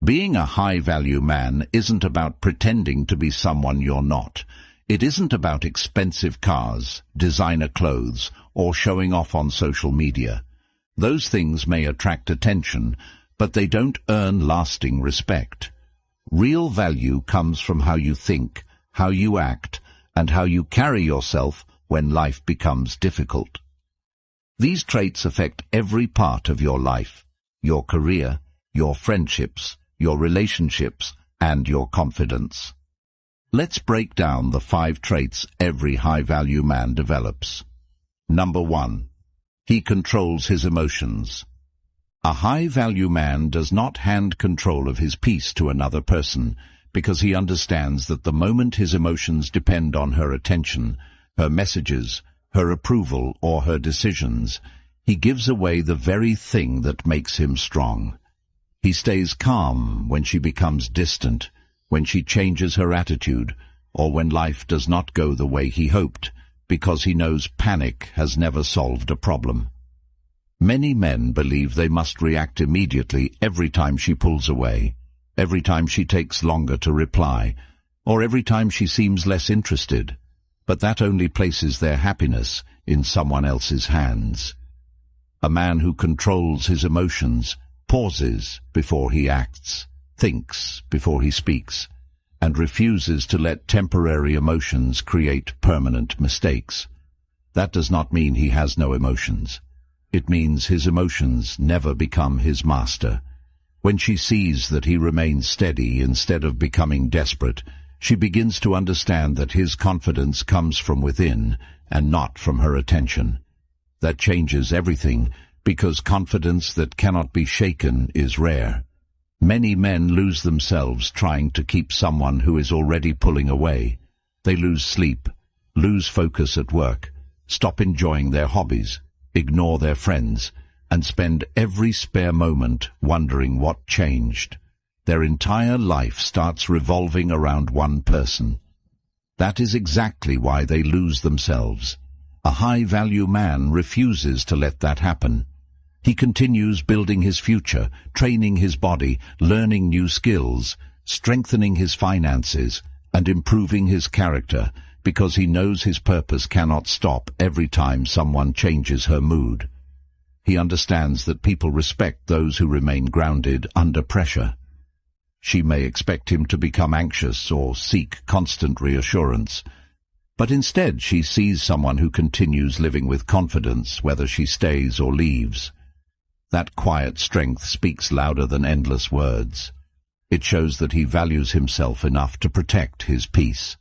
Being a high-value man isn't about pretending to be someone you're not. It isn't about expensive cars, designer clothes, or showing off on social media. Those things may attract attention, but they don't earn lasting respect. Real value comes from how you think, how you act, and how you carry yourself when life becomes difficult. These traits affect every part of your life, your career, your friendships, your relationships, and your confidence. Let's break down the 5 traits every high-value man develops. Number 1. He controls his emotions. A high-value man does not hand control of his peace to another person because he understands that the moment his emotions depend on her attention, her messages, her approval, or her decisions, he gives away the very thing that makes him strong. He stays calm when she becomes distant, when she changes her attitude, or when life does not go the way he hoped, because he knows panic has never solved a problem. Many men believe they must react immediately every time she pulls away, every time she takes longer to reply, or every time she seems less interested, but that only places their happiness in someone else's hands. A man who controls his emotions pauses before he acts, thinks before he speaks, and refuses to let temporary emotions create permanent mistakes. That does not mean he has no emotions. It means his emotions never become his master. When she sees that he remains steady instead of becoming desperate, she begins to understand that his confidence comes from within and not from her attention. That changes everything, because confidence that cannot be shaken is rare. Many men lose themselves trying to keep someone who is already pulling away. They lose sleep, lose focus at work, stop enjoying their hobbies, ignore their friends, and spend every spare moment wondering what changed. Their entire life starts revolving around one person. That is exactly why they lose themselves. A high-value man refuses to let that happen. He continues building his future, training his body, learning new skills, strengthening his finances, and improving his character, because he knows his purpose cannot stop every time someone changes her mood. He understands that people respect those who remain grounded under pressure. She may expect him to become anxious or seek constant reassurance, but instead she sees someone who continues living with confidence whether she stays or leaves. That quiet strength speaks louder than endless words. It shows that he values himself enough to protect his peace.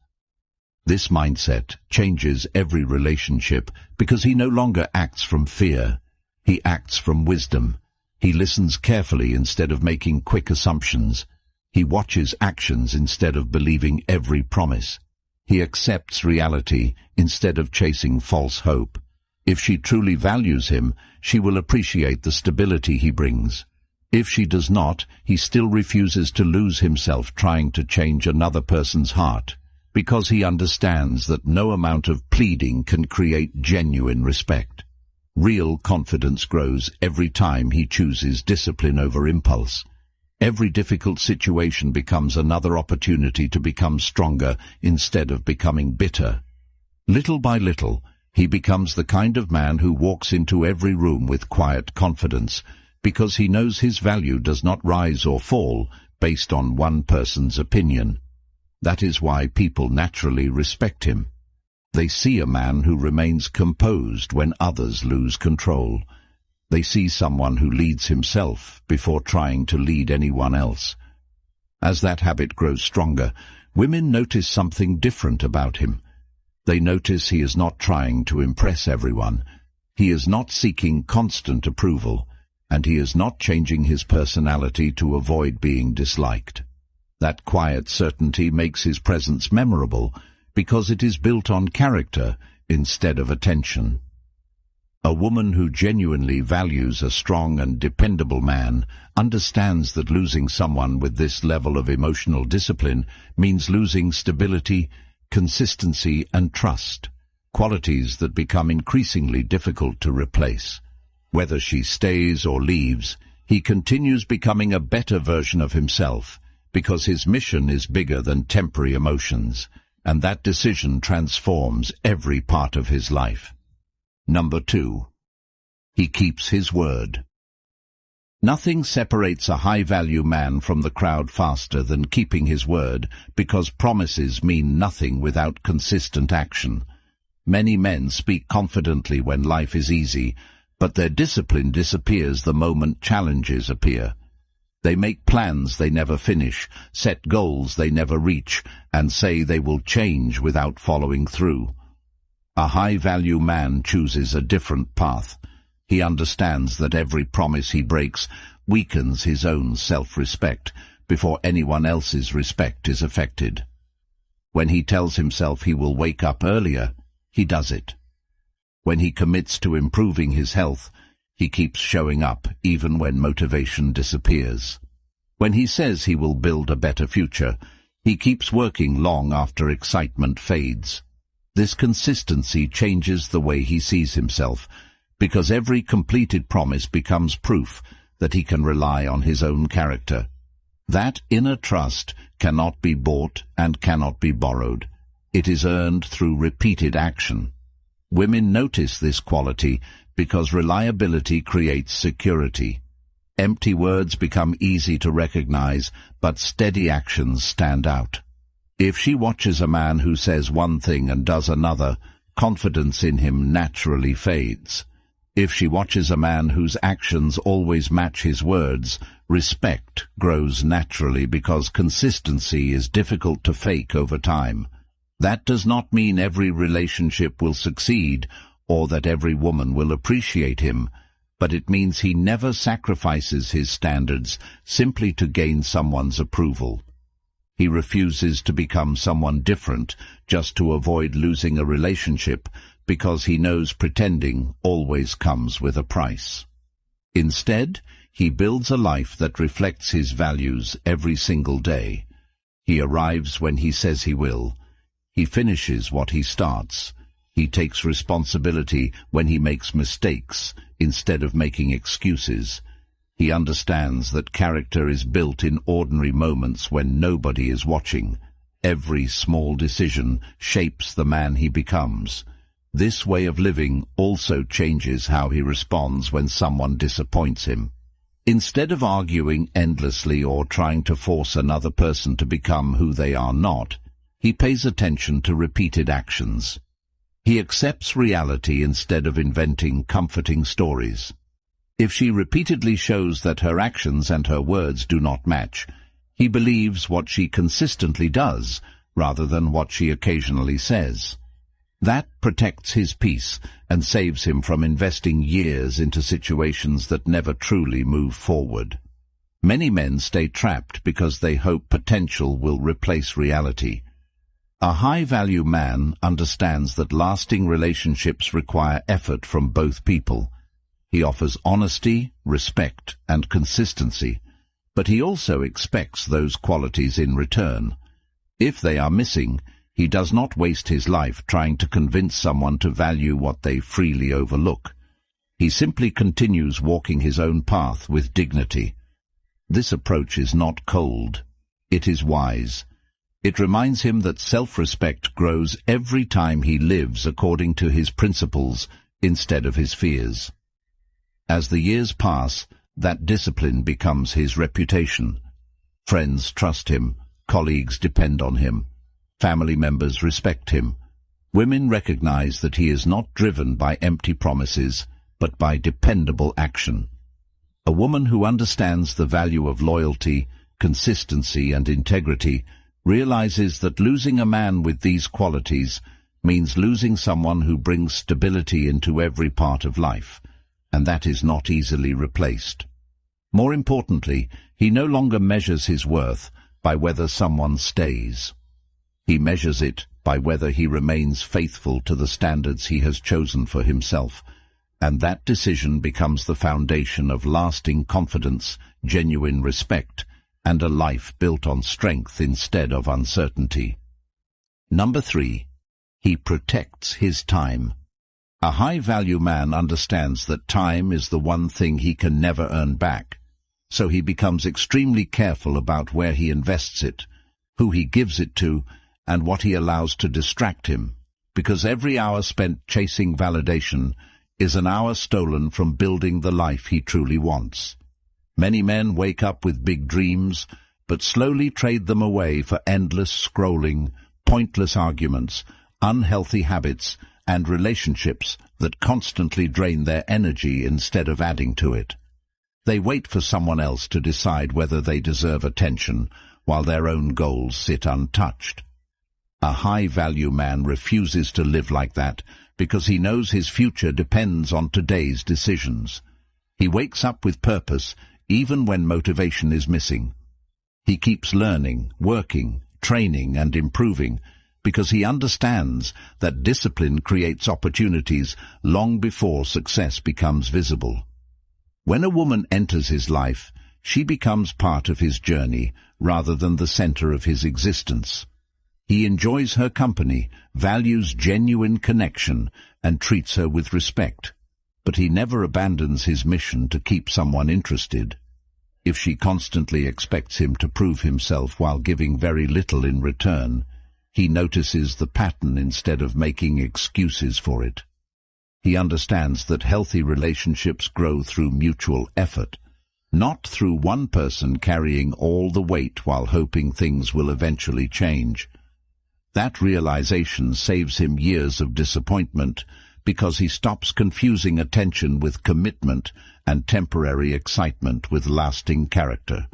This mindset changes every relationship because he no longer acts from fear. He acts from wisdom. He listens carefully instead of making quick assumptions. He watches actions instead of believing every promise. He accepts reality instead of chasing false hope. If she truly values him, she will appreciate the stability he brings. If she does not, he still refuses to lose himself trying to change another person's heart, because he understands that no amount of pleading can create genuine respect. Real confidence grows every time he chooses discipline over impulse. Every difficult situation becomes another opportunity to become stronger instead of becoming bitter. Little by little, he becomes the kind of man who walks into every room with quiet confidence, because he knows his value does not rise or fall based on one person's opinion. That is why people naturally respect him. They see a man who remains composed when others lose control. They see someone who leads himself before trying to lead anyone else. As that habit grows stronger, women notice something different about him. They notice he is not trying to impress everyone. He is not seeking constant approval, and he is not changing his personality to avoid being disliked. That quiet certainty makes his presence memorable because it is built on character instead of attention. A woman who genuinely values a strong and dependable man understands that losing someone with this level of emotional discipline means losing stability, consistency, and trust, qualities that become increasingly difficult to replace. Whether she stays or leaves, He continues becoming a better version of himself because his mission is bigger than temporary emotions, and that decision transforms every part of his life. Number 2. He keeps his word. Nothing separates a high-value man from the crowd faster than keeping his word, because promises mean nothing without consistent action. Many men speak confidently when life is easy, but their discipline disappears the moment challenges appear. They make plans they never finish, set goals they never reach, and say they will change without following through. A high-value man chooses a different path. He understands that every promise he breaks weakens his own self-respect before anyone else's respect is affected. When he tells himself he will wake up earlier, he does it. When he commits to improving his health, he keeps showing up even when motivation disappears. When he says he will build a better future, he keeps working long after excitement fades. This consistency changes the way he sees himself, because every completed promise becomes proof that he can rely on his own character. That inner trust cannot be bought and cannot be borrowed. It is earned through repeated action. Women notice this quality because reliability creates security. Empty words become easy to recognize, but steady actions stand out. If she watches a man who says one thing and does another, confidence in him naturally fades. If she watches a man whose actions always match his words, respect grows naturally because consistency is difficult to fake over time. That does not mean every relationship will succeed or that every woman will appreciate him, but it means he never sacrifices his standards simply to gain someone's approval. He refuses to become someone different just to avoid losing a relationship because he knows pretending always comes with a price. Instead, he builds a life that reflects his values every single day. He arrives when he says he will. He finishes what he starts. He takes responsibility when he makes mistakes instead of making excuses. He understands that character is built in ordinary moments when nobody is watching. Every small decision shapes the man he becomes. This way of living also changes how he responds when someone disappoints him. Instead of arguing endlessly or trying to force another person to become who they are not, he pays attention to repeated actions. He accepts reality instead of inventing comforting stories. If she repeatedly shows that her actions and her words do not match, he believes what she consistently does rather than what she occasionally says. That protects his peace and saves him from investing years into situations that never truly move forward. Many men stay trapped because they hope potential will replace reality. A high-value man understands that lasting relationships require effort from both people. He offers honesty, respect, and consistency, but he also expects those qualities in return. If they are missing, he does not waste his life trying to convince someone to value what they freely overlook. He simply continues walking his own path with dignity. This approach is not cold. It is wise. It reminds him that self-respect grows every time he lives according to his principles instead of his fears. As the years pass, that discipline becomes his reputation. Friends trust him, colleagues depend on him, family members respect him. Women recognize that he is not driven by empty promises, but by dependable action. A woman who understands the value of loyalty, consistency, and integrity realizes that losing a man with these qualities means losing someone who brings stability into every part of life, and that is not easily replaced. More importantly, he no longer measures his worth by whether someone stays. He measures it by whether he remains faithful to the standards he has chosen for himself, and that decision becomes the foundation of lasting confidence, genuine respect, and a life built on strength instead of uncertainty. Number 3. He protects his time. A high-value man understands that time is the one thing he can never earn back. so he becomes extremely careful about where he invests it, who he gives it to, and what he allows to distract him, because every hour spent chasing validation is an hour stolen from building the life he truly wants. Many men wake up with big dreams, but slowly trade them away for endless scrolling, pointless arguments, unhealthy habits, and relationships that constantly drain their energy instead of adding to it. They wait for someone else to decide whether they deserve attention, while their own goals sit untouched. A high-value man refuses to live like that because he knows his future depends on today's decisions. He wakes up with purpose even when motivation is missing. He keeps learning, working, training, and improving because he understands that discipline creates opportunities long before success becomes visible. When a woman enters his life, she becomes part of his journey rather than the center of his existence. He enjoys her company, values genuine connection, and treats her with respect. But he never abandons his mission to keep someone interested. If she constantly expects him to prove himself while giving very little in return, he notices the pattern instead of making excuses for it. He understands that healthy relationships grow through mutual effort, not through one person carrying all the weight while hoping things will eventually change. That realization saves him years of disappointment because he stops confusing attention with commitment and temporary excitement with lasting character.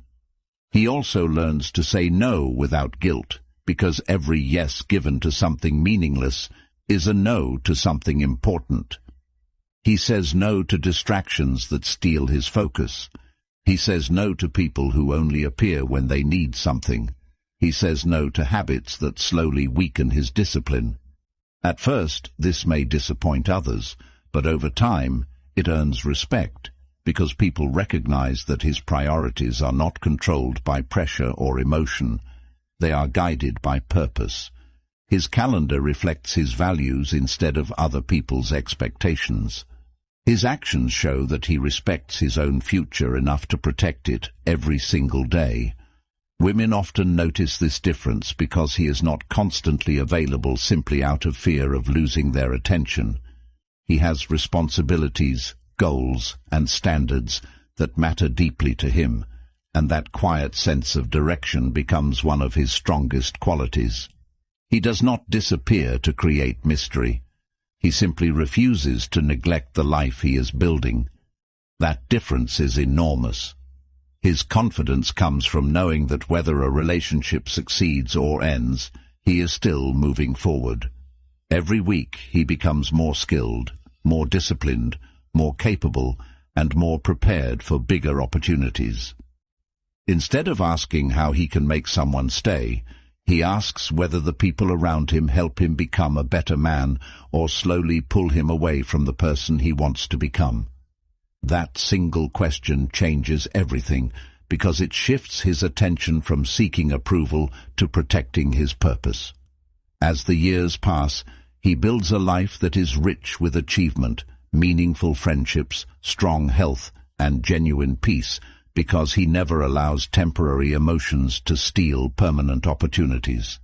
He also learns to say no without guilt, because every yes given to something meaningless is a no to something important. He says no to distractions that steal his focus. He says no to people who only appear when they need something. He says no to habits that slowly weaken his discipline. At first, this may disappoint others, but over time, it earns respect, because people recognize that his priorities are not controlled by pressure or emotion. They are guided by purpose. His calendar reflects his values instead of other people's expectations. His actions show that he respects his own future enough to protect it every single day. Women often notice this difference because he is not constantly available simply out of fear of losing their attention. He has responsibilities, goals, and standards that matter deeply to him, and that quiet sense of direction becomes one of his strongest qualities. He does not disappear to create mystery. He simply refuses to neglect the life he is building. That difference is enormous. His confidence comes from knowing that whether a relationship succeeds or ends, he is still moving forward. Every week he becomes more skilled, more disciplined, more capable, and more prepared for bigger opportunities. Instead of asking how he can make someone stay, he asks whether the people around him help him become a better man or slowly pull him away from the person he wants to become. That single question changes everything because it shifts his attention from seeking approval to protecting his purpose. As the years pass, he builds a life that is rich with achievement, meaningful friendships, strong health, and genuine peace, because he never allows temporary emotions to steal permanent opportunities.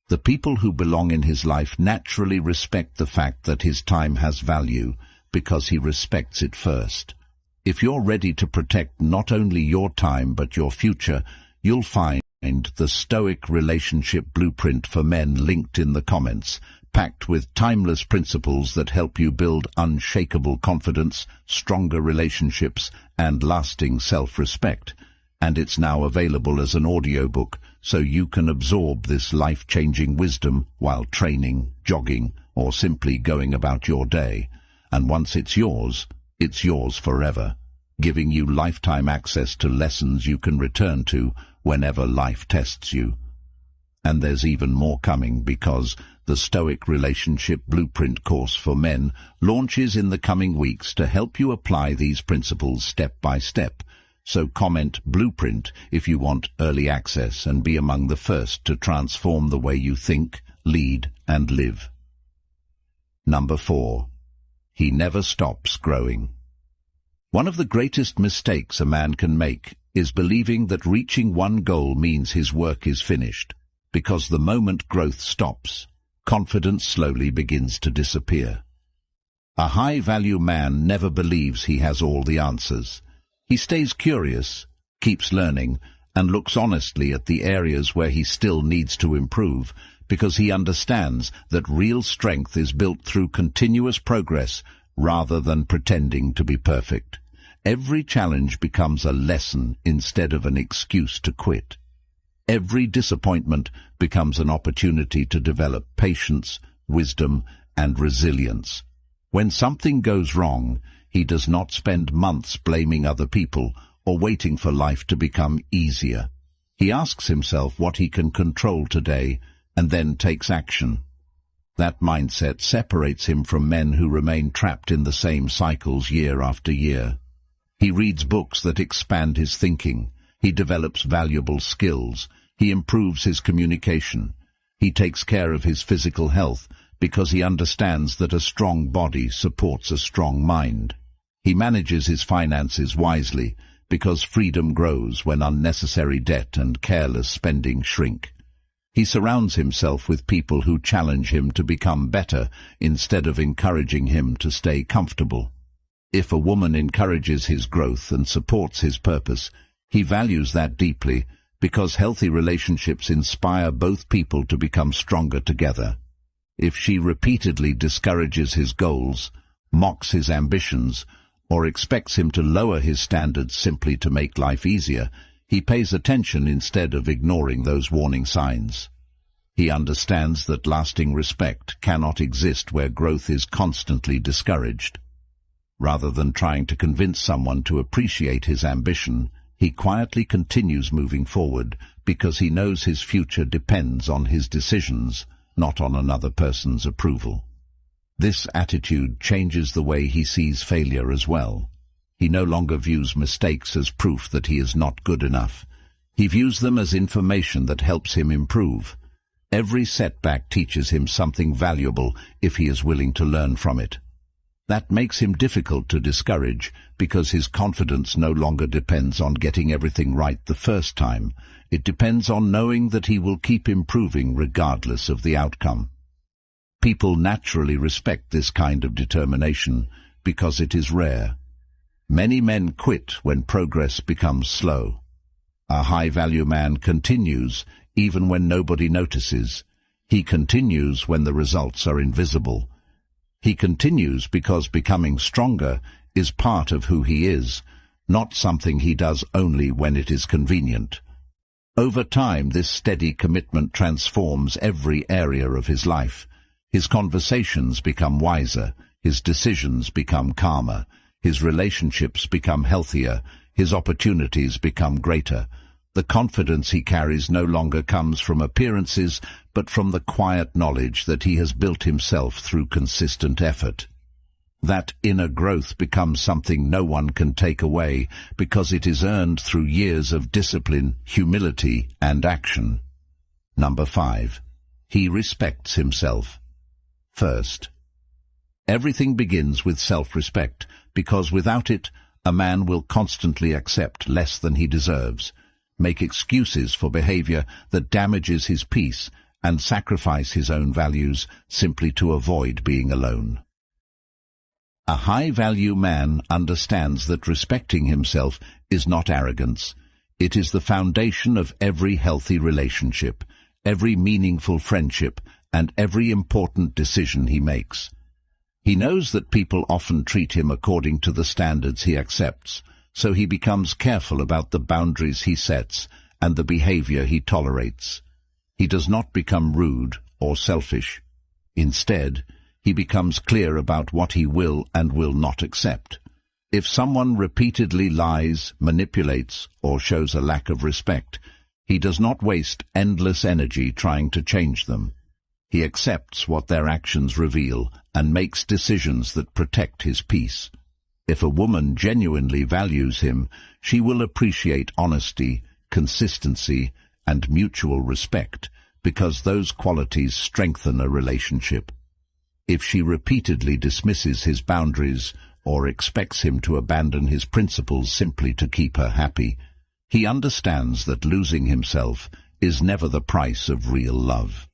The people who belong in his life naturally respect the fact that his time has value, because he respects it first. If you're ready to protect not only your time but your future, you'll find the Stoic Relationship Blueprint for Men linked in the comments, packed with timeless principles that help you build unshakable confidence, stronger relationships, and lasting self-respect. And it's now available as an audiobook, so you can absorb this life-changing wisdom while training, jogging, or simply going about your day. And once it's yours forever, giving you lifetime access to lessons you can return to whenever life tests you. And there's even more coming, because the Stoic Relationship Blueprint course for men launches in the coming weeks to help you apply these principles step by step. So comment Blueprint if you want early access and be among the first to transform the way you think, lead, and live. Number 4. He never stops growing. One of the greatest mistakes a man can make is believing that reaching one goal means his work is finished, because the moment growth stops, confidence slowly begins to disappear. A high-value man never believes he has all the answers. He stays curious, keeps learning, and looks honestly at the areas where he still needs to improve, because he understands that real strength is built through continuous progress rather than pretending to be perfect. Every challenge becomes a lesson instead of an excuse to quit. Every disappointment becomes an opportunity to develop patience, wisdom, and resilience. When something goes wrong, he does not spend months blaming other people or waiting for life to become easier. He asks himself what he can control today and then takes action. That mindset separates him from men who remain trapped in the same cycles year after year. He reads books that expand his thinking. He develops valuable skills. He improves his communication. He takes care of his physical health because he understands that a strong body supports a strong mind. He manages his finances wisely because freedom grows when unnecessary debt and careless spending shrink. He surrounds himself with people who challenge him to become better instead of encouraging him to stay comfortable. If a woman encourages his growth and supports his purpose, he values that deeply because healthy relationships inspire both people to become stronger together. If she repeatedly discourages his goals, mocks his ambitions, or expects him to lower his standards simply to make life easier, he pays attention instead of ignoring those warning signs. He understands that lasting respect cannot exist where growth is constantly discouraged. Rather than trying to convince someone to appreciate his ambition, he quietly continues moving forward because he knows his future depends on his decisions, not on another person's approval. This attitude changes the way he sees failure as well. He no longer views mistakes as proof that he is not good enough. He views them as information that helps him improve. Every setback teaches him something valuable if he is willing to learn from it. That makes him difficult to discourage because his confidence no longer depends on getting everything right the first time. It depends on knowing that he will keep improving regardless of the outcome. People naturally respect this kind of determination because it is rare. Many men quit when progress becomes slow. A high-value man continues even when nobody notices. He continues when the results are invisible. He continues because becoming stronger is part of who he is, not something he does only when it is convenient. Over time, this steady commitment transforms every area of his life. His conversations become wiser, his decisions become calmer, his relationships become healthier, his opportunities become greater. The confidence he carries no longer comes from appearances, but from the quiet knowledge that he has built himself through consistent effort. That inner growth becomes something no one can take away because it is earned through years of discipline, humility, and action. Number 5. He respects himself. First, everything begins with self-respect, because without it, a man will constantly accept less than he deserves, make excuses for behavior that damages his peace, and sacrifice his own values simply to avoid being alone. A high-value man understands that respecting himself is not arrogance. It is the foundation of every healthy relationship, every meaningful friendship, and every important decision he makes. He knows that people often treat him according to the standards he accepts, so he becomes careful about the boundaries he sets and the behavior he tolerates. He does not become rude or selfish. Instead, he becomes clear about what he will and will not accept. If someone repeatedly lies, manipulates, or shows a lack of respect, he does not waste endless energy trying to change them. He accepts what their actions reveal and makes decisions that protect his peace. If a woman genuinely values him, she will appreciate honesty, consistency, and mutual respect, because those qualities strengthen a relationship. If she repeatedly dismisses his boundaries, or expects him to abandon his principles simply to keep her happy. He understands that losing himself is never the price of real love.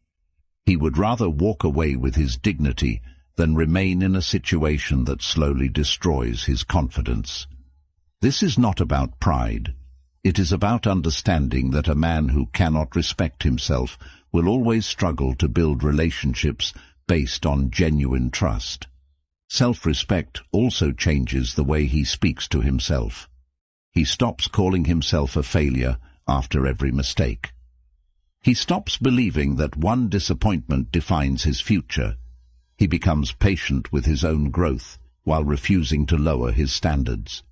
He would rather walk away with his dignity than remain in a situation that slowly destroys his confidence. This is not about pride. It is about understanding that a man who cannot respect himself will always struggle to build relationships based on genuine trust. Self-respect also changes the way he speaks to himself. He stops calling himself a failure after every mistake. He stops believing that one disappointment defines his future. He becomes patient with his own growth while refusing to lower his standards.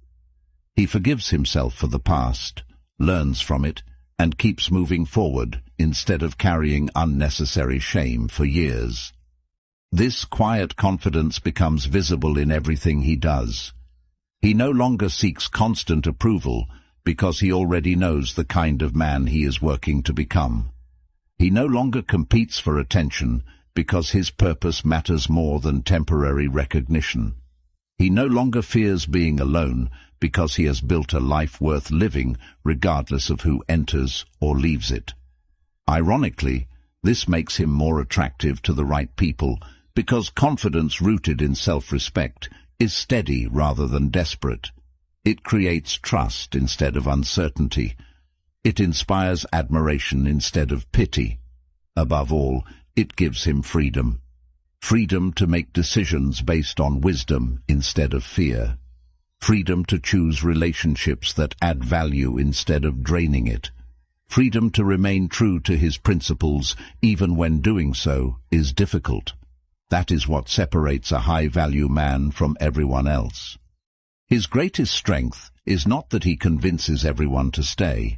He forgives himself for the past, learns from it, and keeps moving forward instead of carrying unnecessary shame for years. This quiet confidence becomes visible in everything he does. He no longer seeks constant approval because he already knows the kind of man he is working to become. He no longer competes for attention because his purpose matters more than temporary recognition. He no longer fears being alone because he has built a life worth living regardless of who enters or leaves it. Ironically, this makes him more attractive to the right people because confidence rooted in self-respect is steady rather than desperate. It creates trust instead of uncertainty. It inspires admiration instead of pity. Above all, it gives him freedom. Freedom to make decisions based on wisdom instead of fear. Freedom to choose relationships that add value instead of draining it. Freedom to remain true to his principles even when doing so is difficult. That is what separates a high-value man from everyone else. His greatest strength is not that he convinces everyone to stay.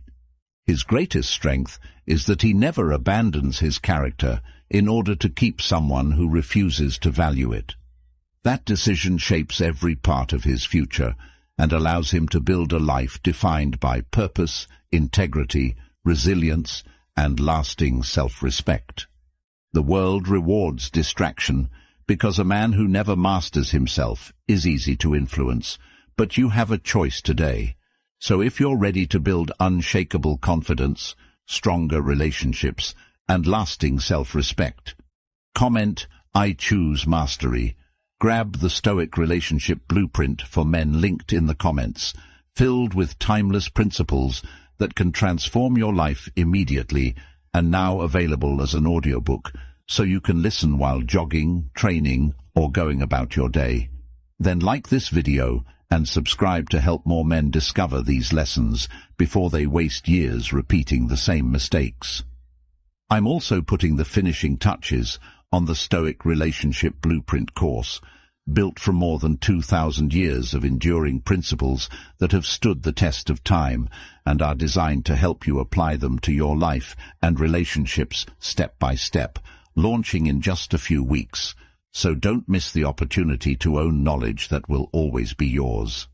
His greatest strength is that he never abandons his character in order to keep someone who refuses to value it. That decision shapes every part of his future and allows him to build a life defined by purpose, integrity, resilience, and lasting self-respect. The world rewards distraction because a man who never masters himself is easy to influence, but you have a choice today. So if you're ready to build unshakable confidence, stronger relationships, and lasting self-respect, comment, "I choose mastery." Grab the Stoic Relationship Blueprint for Men linked in the comments, filled with timeless principles that can transform your life immediately, and now available as an audiobook, so you can listen while jogging, training, or going about your day. Then like this video and subscribe to help more men discover these lessons before they waste years repeating the same mistakes. I'm also putting the finishing touches on the Stoic Relationship Blueprint course, built from more than 2,000 years of enduring principles that have stood the test of time and are designed to help you apply them to your life and relationships step by step, launching in just a few weeks. So don't miss the opportunity to own knowledge that will always be yours.